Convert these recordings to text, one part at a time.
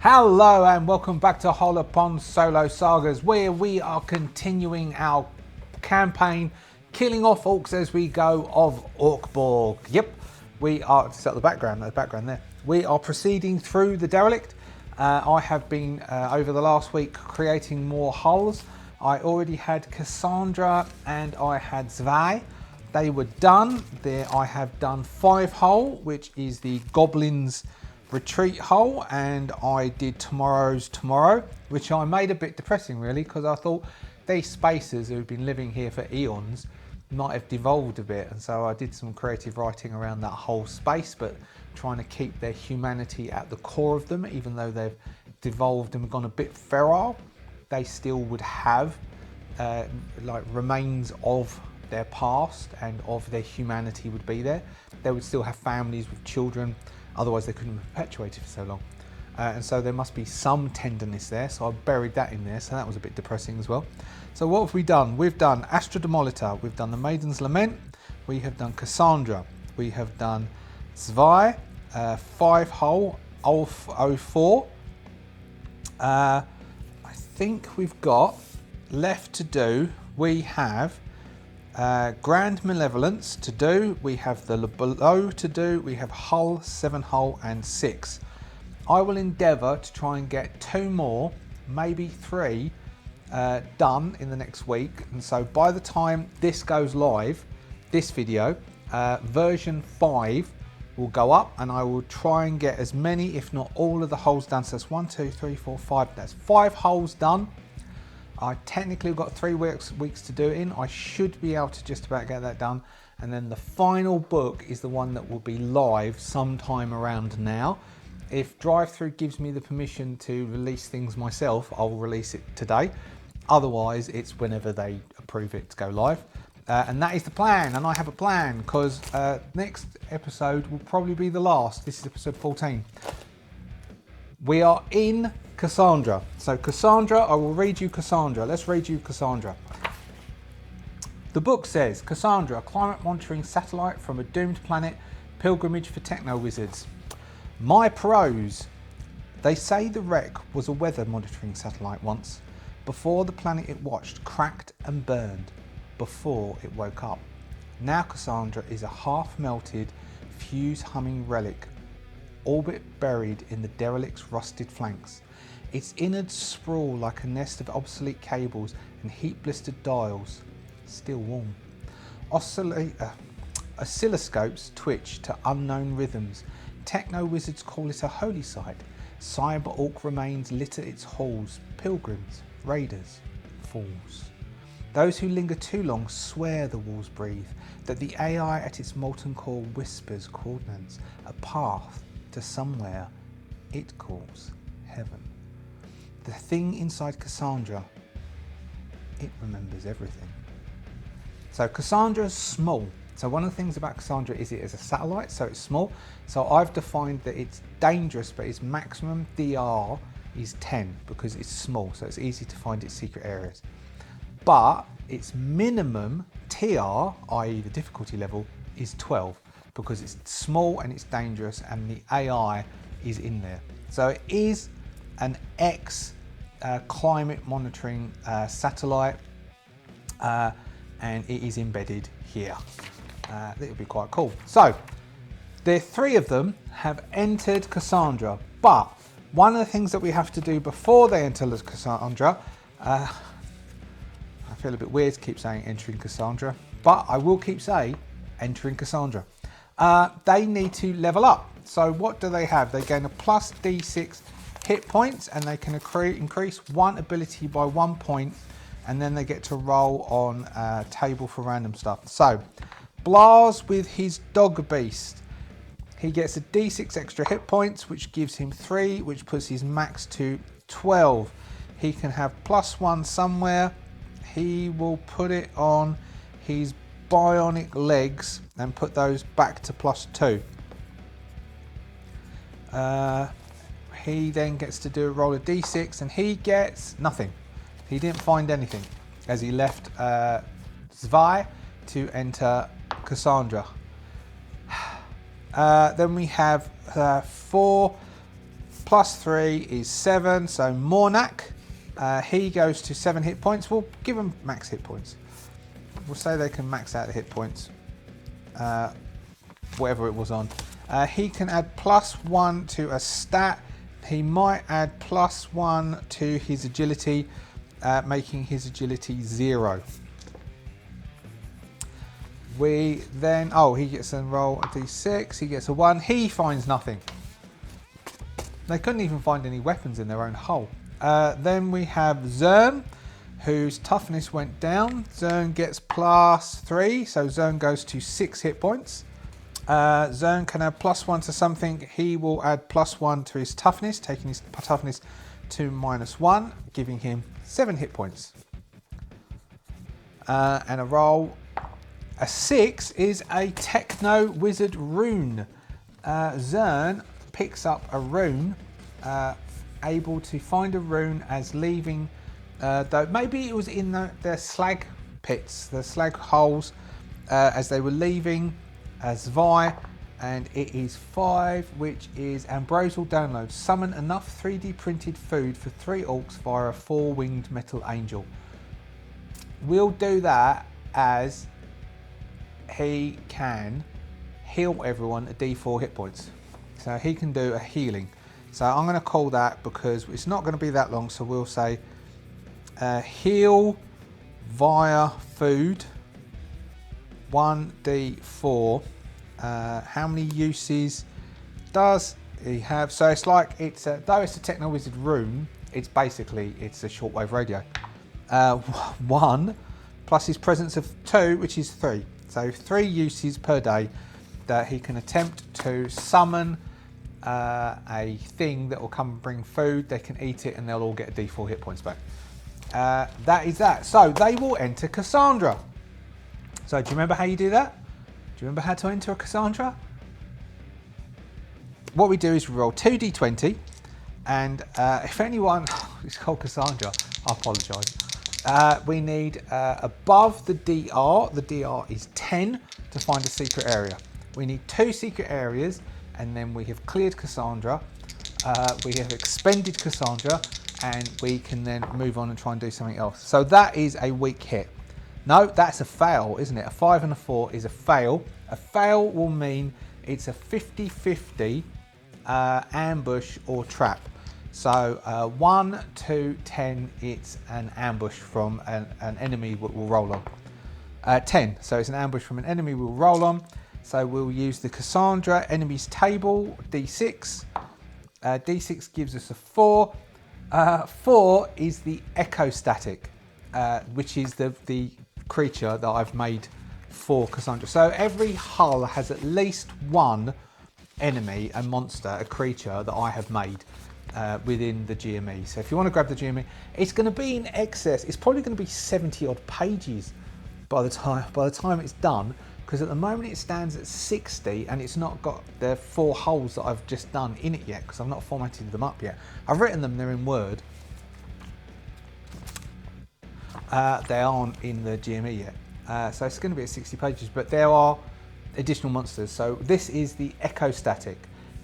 Hello and welcome back to Hole Upon Solo Sagas, where we are continuing our campaign, killing off orcs as we go of Orc Borg. Yep, we are, set the background there. We are proceeding through the Derelict. I have been, over the last week, creating more hulls. I already had Cassandra and I had Zwei. They were done. There I have done 5 hull, which is the Goblins retreat hull, and I did tomorrow's tomorrow, which I made a bit depressing really, because I thought these spacers who've been living here for eons might have devolved a bit, and so I did some creative writing around that whole space, but trying to keep their humanity at the core of them. Even though they've devolved and gone a bit feral, they still would have like remains of their past and of their humanity would be there. They would still have families with children, otherwise they couldn't have perpetuated for so long. And so there must be some tenderness there, so I buried that in there, so that was a bit depressing as well. So what have we done? We've done Astra Demolitor, we've done the Maiden's Lament, we have done Cassandra, we have done Zwei, 5 hull, 04. I think we've got left to do, we have Grand Malevolence to do, we have the Below to do, we have Hull, 7 hull and 6. I will endeavour to try and get 2 more, maybe 3 done in the next week, and so by the time this goes live, this video, version 5 will go up, and I will try and get as many, if not all of the hulls done. So that's 1, 2, 3, 4, 5, that's 5 hulls done. I technically got 3 weeks to do it in. I should be able to just about get that done. And then the final book is the one that will be live sometime around now. If Drive-Thru gives me the permission to release things myself, I'll release it today. Otherwise, it's whenever they approve it to go live. And that is the plan, and I have a plan, because next episode will probably be the last. This is episode 14. We are in Cassandra. So Cassandra, I will read you Cassandra. Let's read you Cassandra. The book says, Cassandra, climate monitoring satellite from a doomed planet, pilgrimage for techno wizards. My pros. They say the wreck was a weather monitoring satellite once, before the planet it watched cracked and burned, before it woke up. Now Cassandra is a half-melted, fuse-humming relic, all but buried in the Derelict's rusted flanks. Its innards sprawl like a nest of obsolete cables and heat-blistered dials, still warm. Oscilloscopes twitch to unknown rhythms. Techno wizards call it a holy site. Cyber orc remains litter its halls. Pilgrims, raiders, fools. Those who linger too long swear the walls breathe, that the AI at its molten core whispers coordinates, a path to somewhere it calls heaven. The thing inside Cassandra, it remembers everything. So Cassandra's small. So one of the things about Cassandra is it is a satellite, so it's small. So I've defined that it's dangerous, but its maximum DR is 10 because it's small, so it's easy to find its secret areas. But its minimum TR, i.e. the difficulty level, is 12 because it's small and it's dangerous and the AI is in there. So it is an climate monitoring satellite, and it is embedded here. That would be quite cool. So the 3 of them have entered Cassandra, but one of the things that we have to do before they enter Cassandra, I feel a bit weird to keep saying entering Cassandra, but I will keep saying entering Cassandra. They need to level up. So what do they have? They gain a plus D6 hit points, and they can increase 1 ability by 1 point, and then they get to roll on a table for random stuff. So Blas with his dog beast, he gets a D6 extra hit points, which gives him 3, which puts his max to 12. He can have +1 somewhere. He will put it on his bionic legs and put those back to +2. He then gets to do a roll of D6 and he gets nothing. He didn't find anything as he left Zwei to enter Cassandra. Then we have 4 plus 3 is 7. So Mork, he goes to 7 hit points. We'll give him max hit points. We'll say they can max out the hit points. Whatever it was on. He can add +1 to a stat. He might add +1 to his agility, making his agility 0. We then, he gets to roll a d6, he gets a 1, he finds nothing. They couldn't even find any weapons in their own hull. Then we have Zern, whose toughness went down. Zern gets +3, so Zern goes to 6 hit points. Zern can add +1 to something. He will add +1 to his toughness, taking his toughness to -1, giving him 7 hit points. And a roll. A 6 is a Techno Wizard rune. Zern picks up a rune, able to find a rune as leaving, though maybe it was in the slag pits, the slag holes, as they were leaving as Vi, and it is 5, which is Ambrosial Download. Summon enough 3D printed food for 3 orcs via a 4-winged metal angel. We'll do that as he can heal everyone at D4 hit points. So he can do a healing. So I'm going to call that, because it's not going to be that long, so we'll say heal via food 1d4. How many uses does he have? So it's like, though it's a Techno Wizard rune, it's a shortwave radio. 1 plus his presence of 2, which is 3. So 3 uses per day that he can attempt to summon a thing that will come and bring food. They can eat it and they'll all get a D4 hit points back. That is that. So they will enter Cassandra. So do you remember how you do that? Do you remember how to enter a Cassandra? What we do is we roll 2d20, and if anyone, it's called Cassandra, I apologise. We need above the DR. The DR is 10 to find a secret area. We need 2 secret areas, and then we have cleared Cassandra. We have expended Cassandra, and we can then move on and try and do something else. So that is a weak hit. No, that's a fail, isn't it? A 5 and a 4 is a fail. A fail will mean it's a 50-50 ambush or trap. So 1 to 10, it's an ambush from an enemy that will roll on. 10, so it's an ambush from an enemy we'll roll on. So we'll use the Cassandra enemies table, D6. D6 gives us a 4. 4 is the echostatic, which is the creature that I've made for Cassandra. So every hull has at least one enemy, a monster, a creature that I have made within the GME. So if you want to grab the GME, it's going to be in excess. It's probably going to be 70 odd pages by the time it's done, because at the moment it stands at 60 and it's not got the 4 holes that I've just done in it yet, because I've not formatted them up yet. I've written them, they're in Word. They aren't in the GME yet. So it's going to be at 60 pages, but there are additional monsters. So this is the echostatic.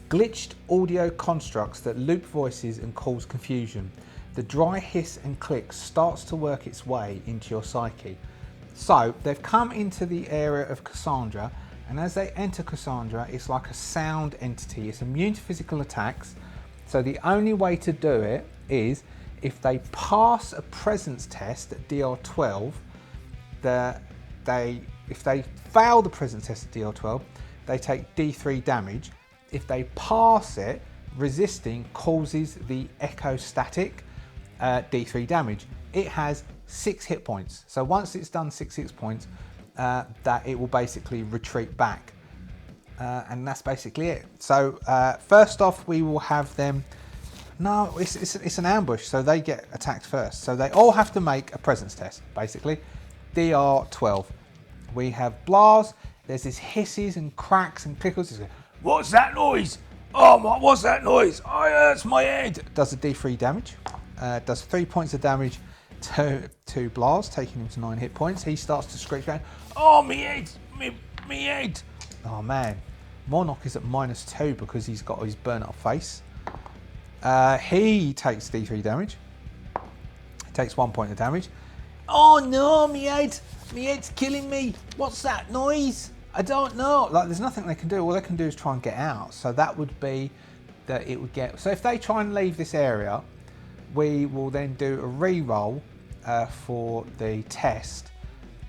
Glitched audio constructs that loop voices and cause confusion. The dry hiss and click starts to work its way into your psyche. So they've come into the area of Cassandra, and as they enter Cassandra, it's like a sound entity. It's immune to physical attacks. So the only way to do it is if they pass a presence test at DR12, if they fail the presence test at DR12, they take D3 damage. If they pass it, resisting causes the echostatic D3 damage. It has 6 hit points. So once it's done 6 hit points, that it will basically retreat back. And that's basically it. So first off, we will have them. No, it's an ambush, so they get attacked first. So they all have to make a presence test, basically. DR12. We have Blars. There's this hisses and cracks and clickles. It's like, what's that noise? Oh, what's that noise? Oh, hurts my head. Does a D3 damage. Does 3 points of damage to Blars, taking him to 9 hit points. He starts to screech around. Oh, me head, me head. Oh man, Mork is at -2 because he's got his burnt up face. He takes D3 damage. Takes 1 point of damage. Oh no, me head's killing me. What's that noise? I don't know. Like, there's nothing they can do. All they can do is try and get out. So that would be that it would get. So if they try and leave this area, we will then do a re-roll for the test,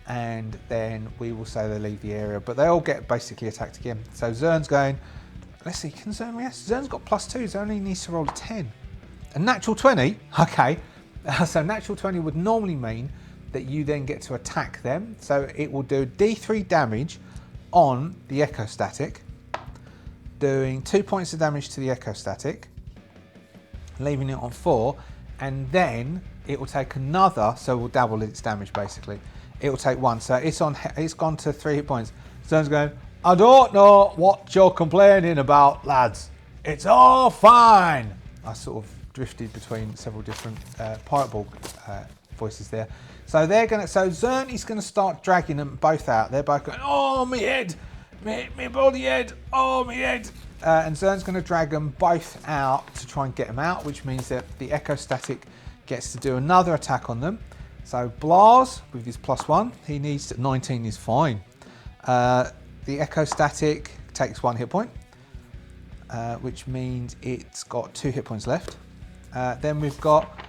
and then we will say they leave the area. But they all get basically attacked again. So Zern's going. Let's see. Can Zern react? Zern's got +2. Zern only needs to roll a 10. A natural 20. Okay. So natural 20 would normally mean that you then get to attack them. So it will do D3 damage on the echo static, doing 2 points of damage to the echo static, leaving it on 4, and then it will take another, so we'll double its damage basically. It will take 1, so it's gone to 3 hit points. Someone's going, I don't know what you're complaining about, lads. It's all fine. I sort of drifted between several different Pirate Borg voices there. So they're gonna. So Zern is gonna start dragging them both out. They're both going, oh me head, me bloody head, oh me head. And Zern's gonna drag them both out to try and get them out, which means that the echo static gets to do another attack on them. So Blas with his +1, he needs to, 19 is fine. The echo static takes 1 hit point, which means it's got 2 hit points left. Then we've got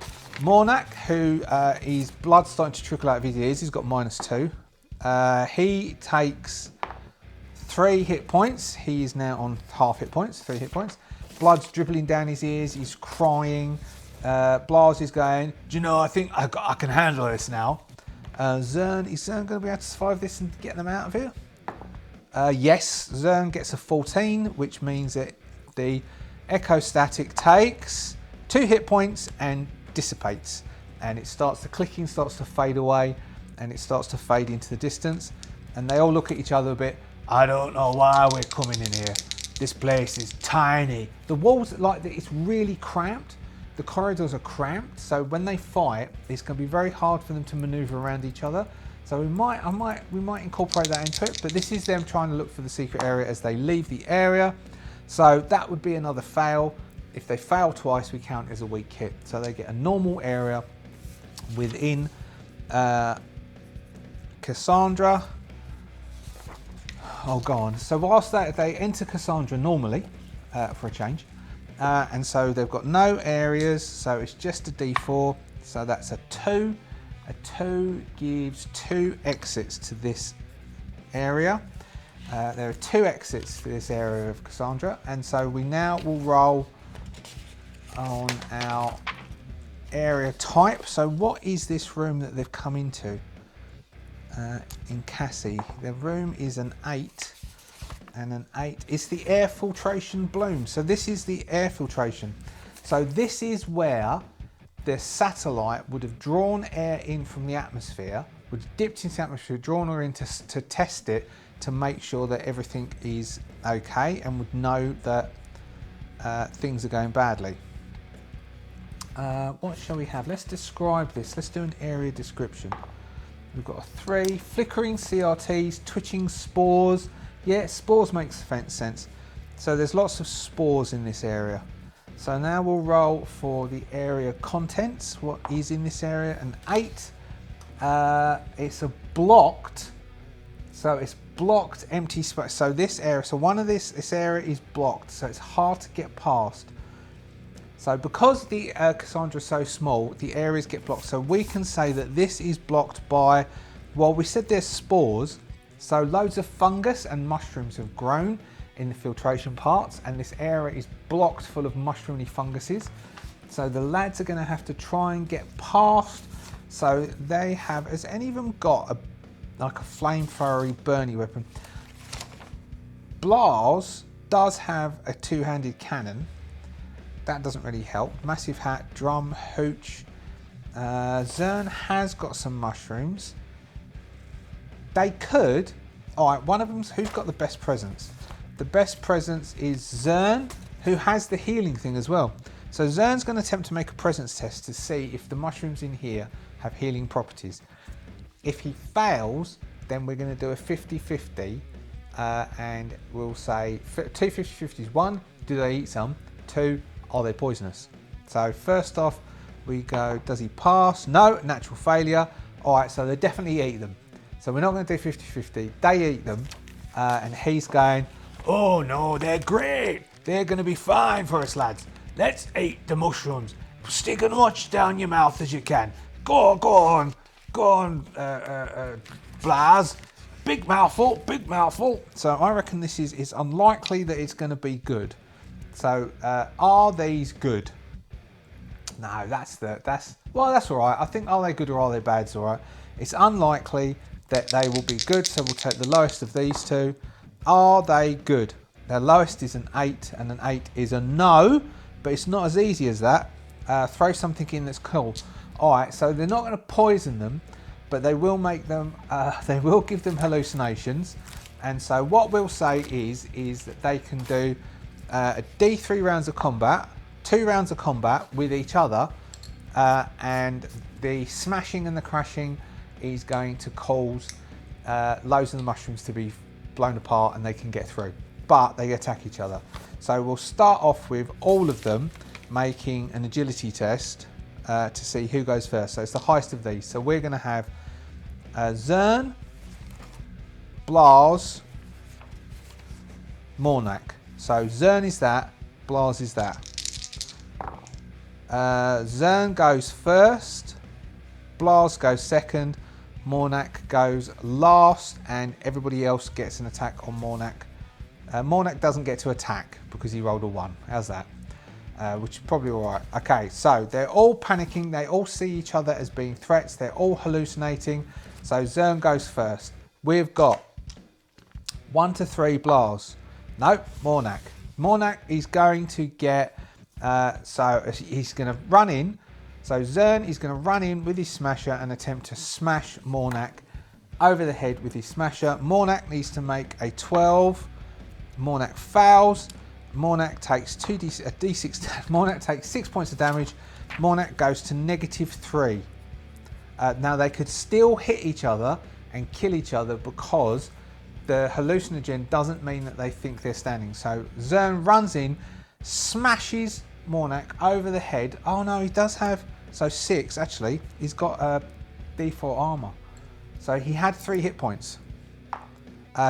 Mork, who his blood's starting to trickle out of his ears. He's got -2. He takes 3 hit points. He is now on half hit points, 3 hit points. Blood's dribbling down his ears. He's crying. Blas is going, do you know, I think I can handle this now. Zern, is Zern going to be able to survive this and get them out of here? Yes, Zern gets a 14, which means that the echo static takes 2 hit points and dissipates, and it starts, the clicking starts to fade away, and it starts to fade into the distance, and they all look at each other a bit. I don't know why we're coming in here. This place is tiny. The walls, it's really cramped. The corridors are cramped, so when they fight, it's going to be very hard for them to maneuver around each other. So we might incorporate that into it, but this is them trying to look for the secret area as they leave the area. So that would be another fail. If they fail twice, we count as a weak hit. So they get a normal area within Cassandra. Oh, go on. So whilst they enter Cassandra normally, for a change, and so they've got no areas, so it's just a D4. So that's a 2. A 2 gives 2 exits to this area. There are 2 exits for this area of Cassandra, and so we now will roll on our area type. So what is this room that they've come into in Cassie? The room is an 8, and an 8 is the air filtration bloom. So this is the air filtration. So this is where the satellite would have drawn air in from the atmosphere, would have dipped into the atmosphere, drawn her in to test it, to make sure that everything is okay, and would know that things are going badly. What shall we have? Let's describe this. Let's do an area description. We've got a 3, flickering CRTs, twitching spores. Yeah, spores makes sense. So there's lots of spores in this area. So now we'll roll for the area contents. What is in this area? An 8. It's a blocked. So it's blocked empty space. So this area, so one of this area is blocked. So it's hard to get past. So because the Cassandra is so small, the areas get blocked. So we can say that this is blocked by, well, we said there's spores. So loads of fungus and mushrooms have grown in the filtration parts, and this area is blocked full of mushroomy funguses. So the lads are going to have to try and get past. So they have, has any of them got like a flamethrowery burny weapon? Blas does have a 2-handed cannon. That doesn't really help. Massive hat, drum, hooch. Zern has got some mushrooms. They could. All right, one of them's, who's got the best presence? The best presence is Zern, who has the healing thing as well. So Zern's going to attempt to make a presence test to see if the mushrooms in here have healing properties. If he fails, then we're going to do a 50-50, and we'll say 2 50-50s. 1, do they eat some? 2, are they poisonous? So first off, we go, does he pass? No, natural failure. All right, so they definitely eat them. So we're not going to do 50-50. They eat them, and he's going, oh no, they're great. They're going to be fine for us, lads. Let's eat the mushrooms. Stick as much down your mouth as you can. Go on, Blaz. Big mouthful, big mouthful. So I reckon this is unlikely that it's going to be good. So are these good? No, that's all right. I think are they good or are they bad? It's all right. It's unlikely that they will be good. So we'll take the lowest of these two. Are they good? Their lowest is an 8, and an 8 is a no. But it's not as easy as that. Throw something in that's cool. All right. So they're not going to poison them, but they will make them. They will give them hallucinations. And so what we'll say is that they can do a D3 rounds of combat. 2 rounds of combat with each other, and the smashing and the crashing is going to cause loads of the mushrooms to be blown apart and they can get through, but they attack each other. So we'll start off with all of them making an agility test to see who goes first. So it's the highest of these. So we're going to have Zern, Blaz, Mornak. So Zern is that, Blaz is that. Zern goes first, Blaz goes second, Mornak goes last, and everybody else gets an attack on Mornak. Mornak doesn't get to attack because he rolled a 1. How's that? Which is probably all right. Okay, so they're all panicking. They all see each other as being threats. They're all hallucinating. So Zern goes first. We've got 1 to 3 Blaz. No, Mornak. Mornak is going to get... so he's going to run in. So Zern is going to run in with his smasher and attempt to smash Mornak over the head with his smasher. Mornak needs to make a 12. Mornak fails. Mornak takes D6. Mornak takes 6 points of damage. Mornak goes to -3. Now they could still hit each other and kill each other because the hallucinogen doesn't mean that they think they're standing. So Zern runs in, smashes Mornak over the head. Oh no, he does have, so 6 actually. He's got a D4 armor. So he had 3 hit points.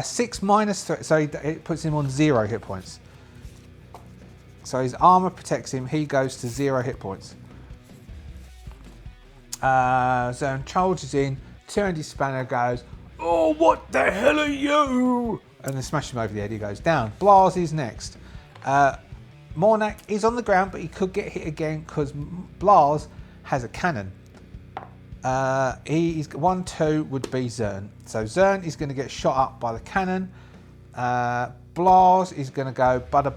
6 minus 3, so it puts him on 0 hit points. So his armor protects him. He goes to 0 hit points. Zern charges in, turns his spanner, goes, oh, what the hell are you? And then smash him over the head. He goes down. Blaz is next. Mornak is on the ground, but he could get hit again because Blaz has a cannon. He's 1-2 would be Zern. So Zern is going to get shot up by the cannon. Blaz is going to go butter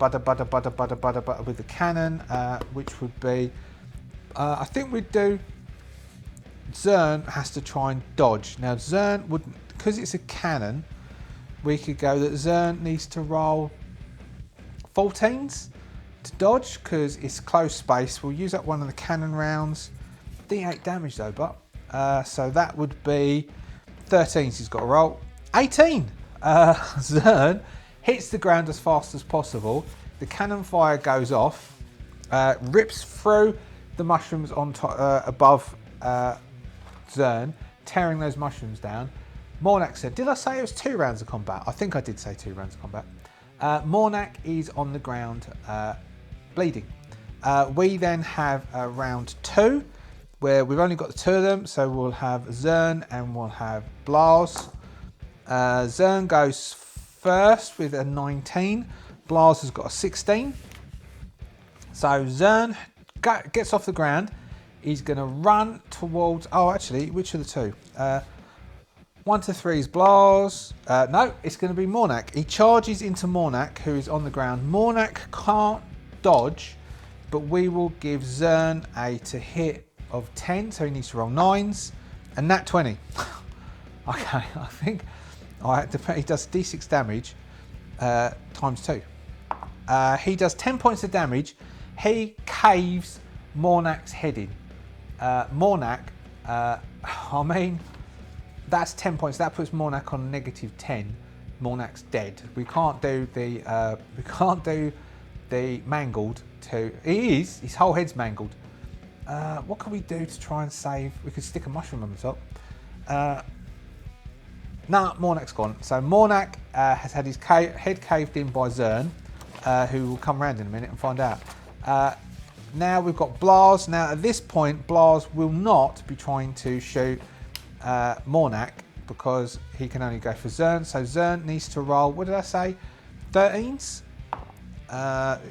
with the cannon, which would be, I think we'd do, Zern has to try and dodge. Now Zern would, because it's a cannon, we could go that Zern needs to roll 14s to dodge because it's close space. We'll use up one of the cannon rounds. D8 damage though, but so that would be 13s he's got to roll. 18! Zern hits the ground as fast as possible. The cannon fire goes off, rips through the mushrooms on top, above Zern, tearing those mushrooms down. Mornak said, did I say it was 2 rounds of combat? I think I did say 2 rounds of combat. Mornak is on the ground bleeding. We then have round 2 where we've only got the 2 of them, so we'll have Zern and we'll have Blaz. Zern goes first with a 19. Blaz has got a 16. So Zern gets off the ground. He's going to run towards... Oh, actually, which are the 2? 1 to 3 is Blaz. No, it's going to be Mornak. He charges into Mornak, who is on the ground. Mornak can't dodge, but we will give Zern a to hit of 10, so he needs to roll 9s, and nat 20. Okay, I think he does d6 damage times 2. He does 10 points of damage. He caves Mornak's head in. Mornak, I mean, that's 10 points. That puts Mornak on -10. Mornak's dead. We can't do the the mangled to... His whole head's mangled. What can we do to try and save? We could stick a mushroom on the top. No, Mornak's gone. So Mornak has had his head caved in by Zern, who will come round in a minute and find out. Now we've got Blaz. Now at this point, Blaz will not be trying to shoot Mornak because he can only go for Zern. So Zern needs to roll, what did I say? 13s?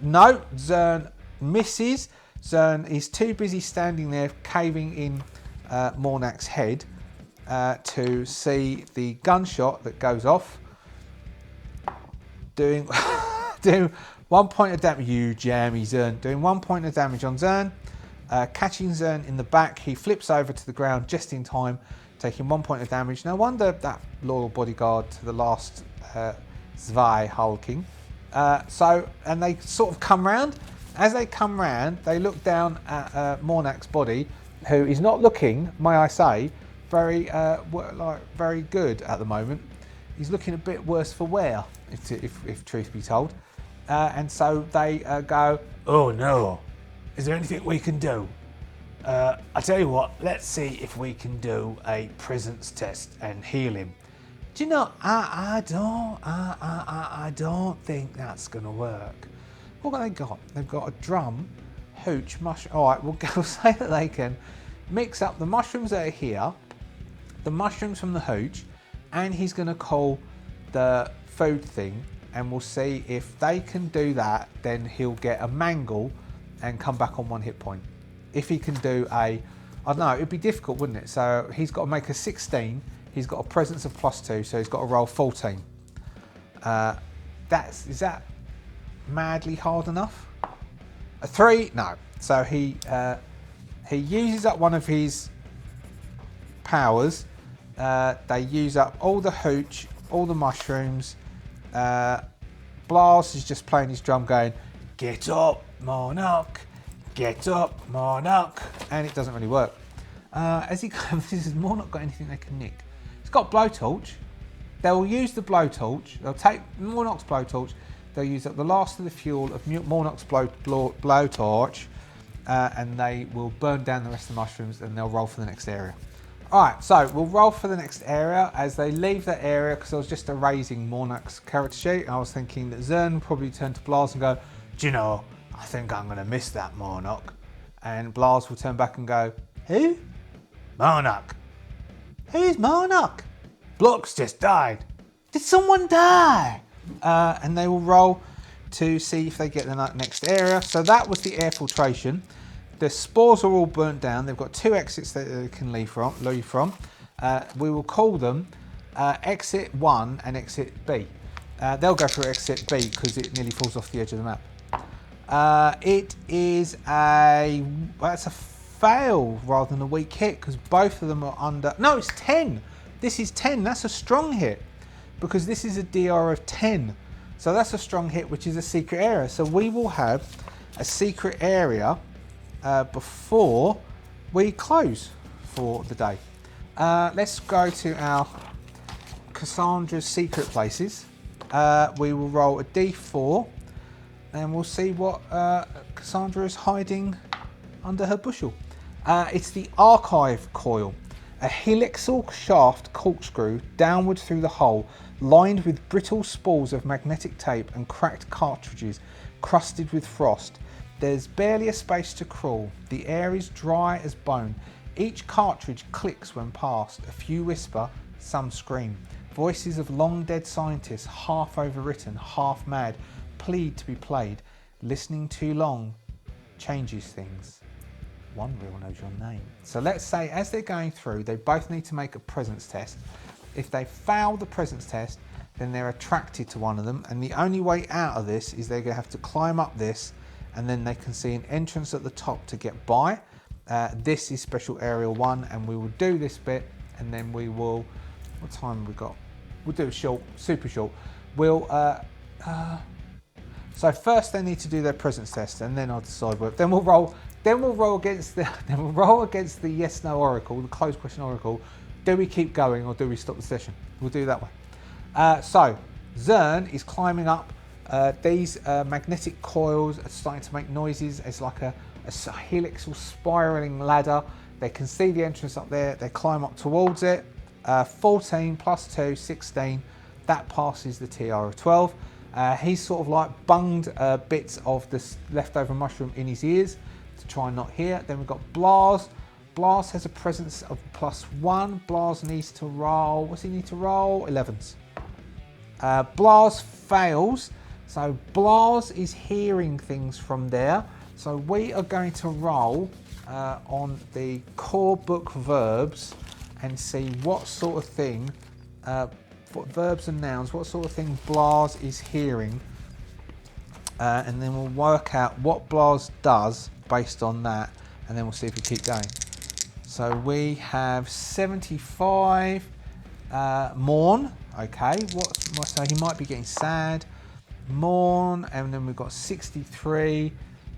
No, Zern misses. Zern is too busy standing there caving in Mornak's head to see the gunshot that goes off, doing 1 point of damage. You jammy Zern, doing 1 point of damage on Zern, catching Zern in the back. He flips over to the ground just in time, taking 1 point of damage. No wonder that loyal bodyguard to the last Zwei hulking. And they sort of come round. As they come round, they look down at Mornak's body, who is not looking, may I say, very good at the moment. He's looking a bit worse for wear, if truth be told. And so they go, oh no, is there anything we can do? I tell you what, let's see if we can do a presence test and heal him. Do you know, I don't think that's going to work. What have they got? They've got a drum, hooch, mushroom. All right, we'll say that they can mix up the mushrooms that are here, the mushrooms from the hooch, and he's going to call the food thing, and we'll see if they can do that. Then he'll get a mangle and come back on 1 hit point. If he can do I don't know, it'd be difficult, wouldn't it? So he's got to make a 16. He's got a presence of +2, so he's got to roll 14. Is that madly hard enough? A 3? No. So he uses up one of his powers. They use up all the hooch, all the mushrooms. Blast is just playing his drum going, get up, Monarch, get up, Monarch, and it doesn't really work. As he comes, has Monarch got anything they can nick? He's got blowtorch. They'll use the blowtorch. They'll take Monarch's blowtorch. They'll use up the last of the fuel of Monarch's blowtorch, and they will burn down the rest of the mushrooms, and they'll roll for the next area. Alright, so we'll roll for the next area. As they leave that area, because I was just erasing Monarch's character sheet, I was thinking that Zern will probably turn to Blaz and go, do you know, I think I'm going to miss that Monarch. And Blaz will turn back and go, who? Monarch. Who's Monarch? Block's just died. Did someone die? And they will roll to see if they get the next area. So that was the air filtration. The spores are all burnt down. They've got 2 exits that they can leave from. We will call them exit 1 and exit B. They'll go through exit B because it nearly falls off the edge of the map. That's a fail rather than a weak hit because both of them are under. No, it's 10. This is 10. That's a strong hit because this is a DR of 10. So that's a strong hit, which is a secret area. So we will have a secret area before we close for the day. Let's go to our Cassandra's secret places. We will roll a d4 and we'll see what Cassandra is hiding under her bushel. It's the archive coil, a helical shaft corkscrew downward through the hull, lined with brittle spools of magnetic tape and cracked cartridges crusted with frost. There's barely a space to crawl. The air is dry as bone. Each cartridge clicks when passed. A few whisper, some scream. Voices of long dead scientists, half overwritten, half mad, plead to be played. Listening too long changes things. One reel knows your name. So let's say as they're going through, they both need to make a presence test. If they fail the presence test, then they're attracted to one of them. And the only way out of this is they're going to have to climb up this, and then they can see an entrance at the top to get by. This is special area 1, and we will do this bit, and then we will. What time have we got? We'll do a short, super short. So first they need to do their presence test, and then I'll decide whether. Then we'll roll. Then we'll roll against the. Then we'll roll against the yes/no oracle, the closed question oracle. Do we keep going or do we stop the session? We'll do that way. So Zern is climbing up These magnetic coils are starting to make noises. It's like a helix or spiraling ladder. They can see the entrance up there. They climb up towards it. 14 plus 2, 16. That passes the TR of 12. He's sort of like bunged bits of this leftover mushroom in his ears to try and not hear. Then we've got Blas. Blas has a presence of +1. Blas needs to roll. What's he need to roll? 11s. Blas fails. So Blas is hearing things from there. So we are going to roll on the core book verbs and see what sort of thing, verbs and nouns, what sort of thing Blas is hearing. And then we'll work out what Blas does based on that, and then we'll see if we keep going. So we have 75 mourn. Okay, so he might be getting sad. Mourn, and then we've got 63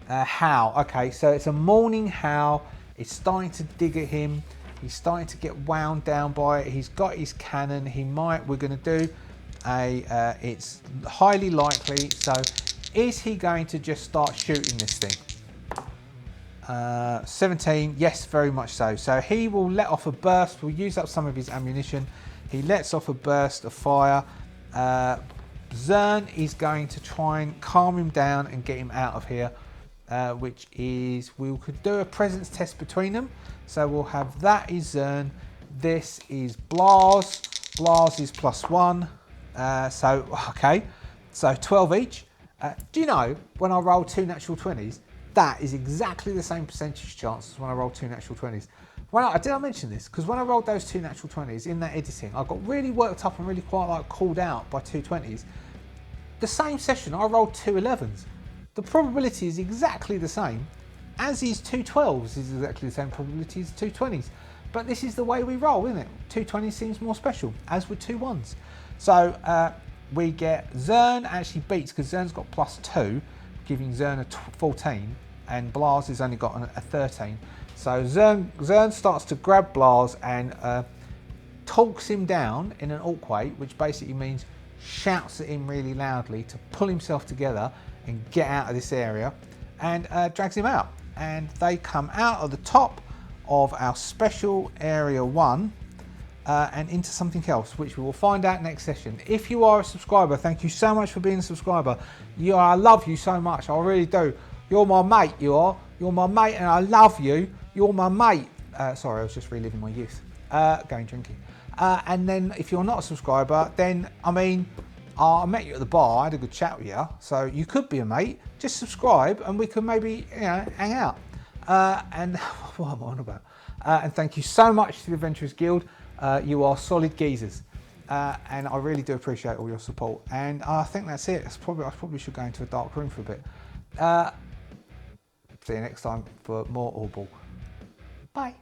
howl. Okay, so it's a mourning howl. It's starting to dig at him. He's starting to get wound down by it. He's got his cannon. We're going to do it's highly likely. So is he going to just start shooting this thing? 17, yes, very much so. So he will let off a burst. We'll use up some of his ammunition. He lets off a burst of fire. Zern is going to try and calm him down and get him out of here, which is, we could do a presence test between them. So we'll have that is Zern. This is Blas. Blas is +1. Okay, so 12 each. Do you know, when I roll 2 natural 20s, that is exactly the same percentage chance as when I roll 2 natural 20s. Did I mention this? Because when I rolled those 2 natural 20s in that editing, I got really worked up and really quite like called out by 2 20s. The same session, I rolled 2 11s. The probability is exactly the same, as is 2 12s is exactly the same probability as 2 20s. But this is the way we roll, isn't it? 2 20s seems more special, as with 2 1s. So we get Zern actually beats, because Zern's got +2, giving Zern a 14, and Blas has only got a 13. So Zern starts to grab Blas and talks him down in an orc way, which basically means shouts at him really loudly to pull himself together and get out of this area, and drags him out. And they come out of the top of our special area 1 and into something else, which we will find out next session. If you are a subscriber, thank you so much for being a subscriber. I love you so much, I really do. You're my mate, you are. You're my mate and I love you. You're my mate. Sorry, I was just reliving my youth. Going drinking. And then if you're not a subscriber, then, I mean, I met you at the bar, I had a good chat with you, so you could be a mate. Just subscribe and we can maybe, hang out. And what am I on about? And thank you so much to the Adventurers Guild. You are solid geezers. And I really do appreciate all your support. And I think that's it. I probably should go into a dark room for a bit. See you next time for more Orc Borg. Bye.